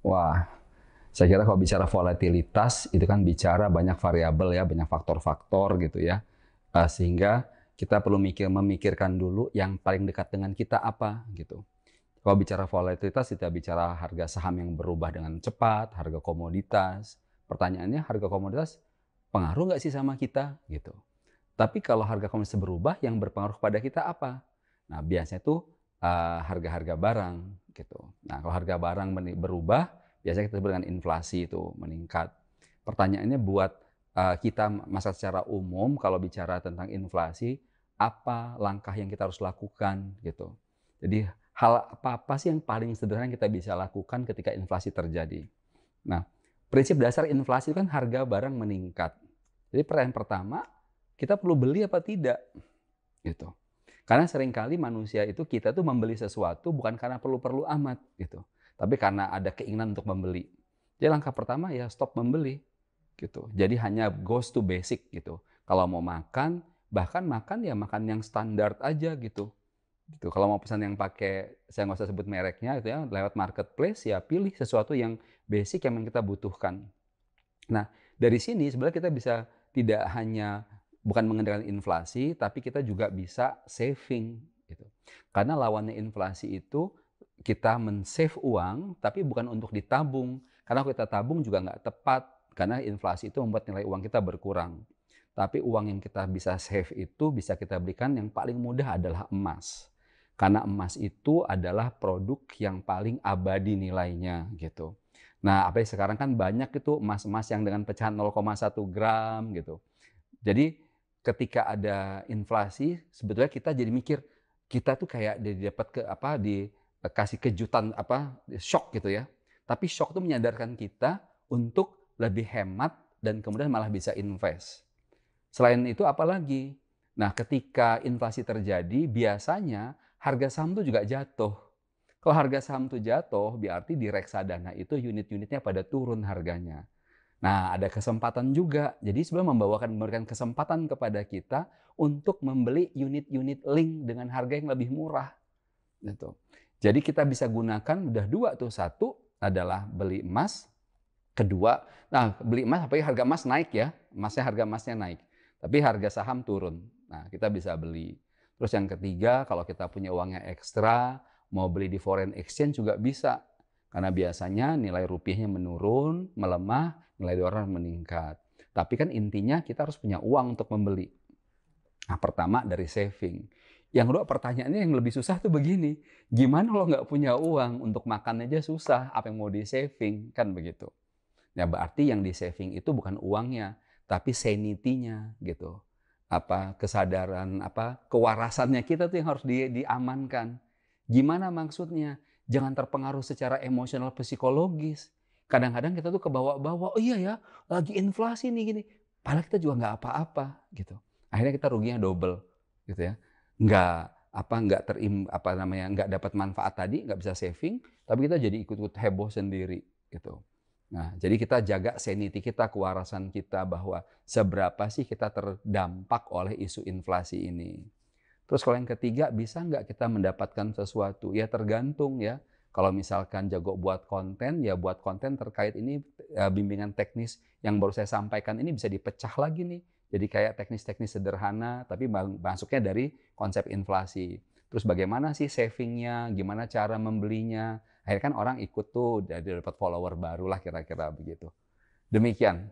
Wah, saya kira kalau bicara volatilitas itu kan bicara banyak variabel ya, banyak faktor-faktor gitu ya. Sehingga kita perlu memikirkan dulu yang paling dekat dengan kita apa gitu. Kalau bicara volatilitas kita bicara harga saham yang berubah dengan cepat, harga komoditas. Pertanyaannya harga komoditas pengaruh nggak sih sama kita gitu. Tapi kalau harga komoditas berubah yang berpengaruh pada kita apa? Nah biasanya tuh harga-harga barang gitu. Nah kalau harga barang berubah biasanya kita sebut dengan inflasi itu meningkat. Pertanyaannya buat kita masa secara umum kalau bicara tentang inflasi, apa langkah yang kita harus lakukan gitu. Jadi hal apa sih yang paling sederhana yang kita bisa lakukan ketika inflasi terjadi. Nah, prinsip dasar inflasi itu kan harga barang meningkat. Jadi pertanyaan pertama, kita perlu beli apa tidak? Gitu. Karena seringkali manusia itu kita tuh membeli sesuatu bukan karena perlu-perlu amat gitu, tapi karena ada keinginan untuk membeli. Jadi langkah pertama ya stop membeli gitu. Jadi hanya goes to basic gitu. Kalau mau makan, bahkan makan ya makan yang standar aja gitu. Gitu. Kalau mau pesan yang pakai, saya nggak usah sebut mereknya gitu ya, lewat marketplace ya pilih sesuatu yang basic yang memang kita butuhkan. Nah, dari sini sebenarnya kita bisa tidak hanya bukan mengendalikan inflasi, tapi kita juga bisa saving gitu. Karena lawannya inflasi itu kita men-save uang, tapi bukan untuk ditabung. Karena kalau kita tabung juga nggak tepat, karena inflasi itu membuat nilai uang kita berkurang. Tapi uang yang kita bisa save itu bisa kita belikan yang paling mudah adalah emas. Karena emas itu adalah produk yang paling abadi nilainya gitu. Nah, apalagi sekarang kan banyak itu emas-emas yang dengan pecahan 0,1 gram gitu. Jadi ketika ada inflasi, sebetulnya kita jadi mikir, kita tuh kayak dapat dikasih kejutan shock gitu ya. Tapi shock itu menyadarkan kita untuk lebih hemat dan kemudian malah bisa invest. Selain itu apalagi? Nah, ketika inflasi terjadi, biasanya harga saham itu juga jatuh. Kalau harga saham itu jatuh, berarti di reksadana itu unit-unitnya pada turun harganya. Nah, ada kesempatan juga. Jadi sebenarnya memberikan kesempatan kepada kita untuk membeli unit-unit link dengan harga yang lebih murah. Gitu. Jadi kita bisa gunakan udah dua tuh. Satu adalah beli emas. Kedua, nah beli emas apalagi harga emas naik ya. Harga emasnya naik. Tapi harga saham turun. Nah, kita bisa beli. Terus yang ketiga, kalau kita punya uangnya ekstra, mau beli di foreign exchange juga bisa. Karena biasanya nilai rupiahnya menurun, melemah, nilai dolar meningkat. Tapi kan intinya kita harus punya uang untuk membeli. Nah, pertama dari saving. Yang kedua pertanyaannya yang lebih susah tuh begini, gimana kalau nggak punya uang untuk makan aja susah, apa yang mau di-saving, kan begitu. Ya berarti yang di-saving itu bukan uangnya, tapi sanity-nya gitu. Kesadaran, kewarasannya kita tuh yang harus diamankan. Gimana maksudnya? Jangan terpengaruh secara emosional psikologis. Kadang-kadang kita tuh kebawa-bawa, oh iya ya, lagi inflasi nih gini. Padahal kita juga nggak apa-apa gitu. Akhirnya kita ruginya double gitu ya. Nggak dapat manfaat tadi, nggak bisa saving, tapi kita jadi ikut-ikut heboh sendiri gitu. Nah, jadi kita jaga sanity kita, kewarasan kita bahwa seberapa sih kita terdampak oleh isu inflasi ini. Terus kalau yang ketiga, bisa nggak kita mendapatkan sesuatu? Ya tergantung ya. Kalau misalkan jago buat konten, ya buat konten terkait ini bimbingan teknis yang baru saya sampaikan ini bisa dipecah lagi nih. Jadi kayak teknis-teknis sederhana, tapi masuknya dari konsep inflasi. Terus bagaimana sih savingnya, gimana cara membelinya. Akhirnya kan orang ikut tuh, jadi dapat follower baru lah kira-kira begitu. Demikian.